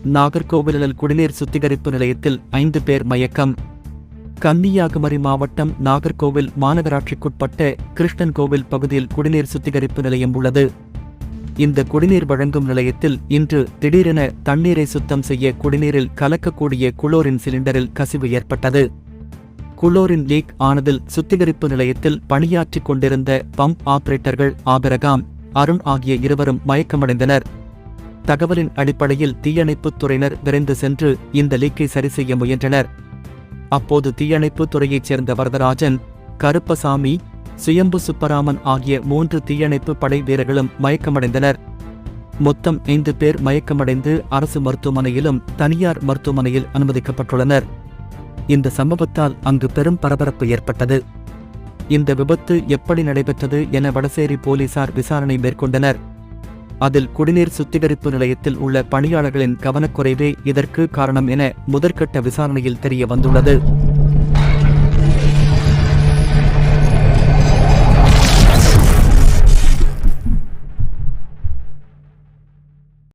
நாகர்கோவில் குடிநீர் சுத்திகரிப்பு நிலையத்தில் 5 பேர் மயக்கம். கன்னியாகுமரி மாவட்டம் நாகர்கோவில் மாநகராட்சிக்குட்பட்ட கிருஷ்ணன்கோவில் பகுதியில் குடிநீர் சுத்திகரிப்பு நிலையம் உள்ளது. இந்த குடிநீர் வழங்கும் நிலையத்தில் இன்று திடீரென தண்ணீரை சுத்தம் செய்ய குடிநீரில் கலக்கக்கூடிய குளோரின் சிலிண்டரில் கசிவு ஏற்பட்டது. குளோரின் லீக் ஆனதில் சுத்திகரிப்பு நிலையத்தில் பணியாற்றிக் கொண்டிருந்த பம்ப் ஆபரேட்டர்கள் ஆபிரகாம், அருண் ஆகிய இருவரும் மயக்கமடைந்தனர். தகவலின் அடிப்படையில் தீயணைப்புத் துறையினர் விரைந்து சென்று இந்த லீக்கை சரி செய்ய முயன்றனர். அப்போது தீயணைப்புத் துறையைச் சேர்ந்த வரதராஜன், கருப்பசாமி, சுயம்பு சுப்பராமன் ஆகிய 3 தீயணைப்பு படை வீரர்களும் மயக்கமடைந்தனர். மொத்தம் 5 பேர் மயக்கமடைந்து அரசு மருத்துவமனையிலும் தனியார் மருத்துவமனையில் அனுமதிக்கப்பட்டுள்ளனர். இந்த சம்பவத்தால் அங்கு பெரும் பரபரப்பு ஏற்பட்டது. இந்த விபத்து எப்படி நடைபெற்றது என வடசேரி போலீசார் விசாரணை மேற்கொண்டனர். அதில் குடிநீர் சுத்திகரிப்பு நிலையத்தில் உள்ள பணியாளர்களின் கவனக்குறைவே இதற்கு காரணம் என முதற்கட்ட விசாரணையில் தெரிய வந்துள்ளது.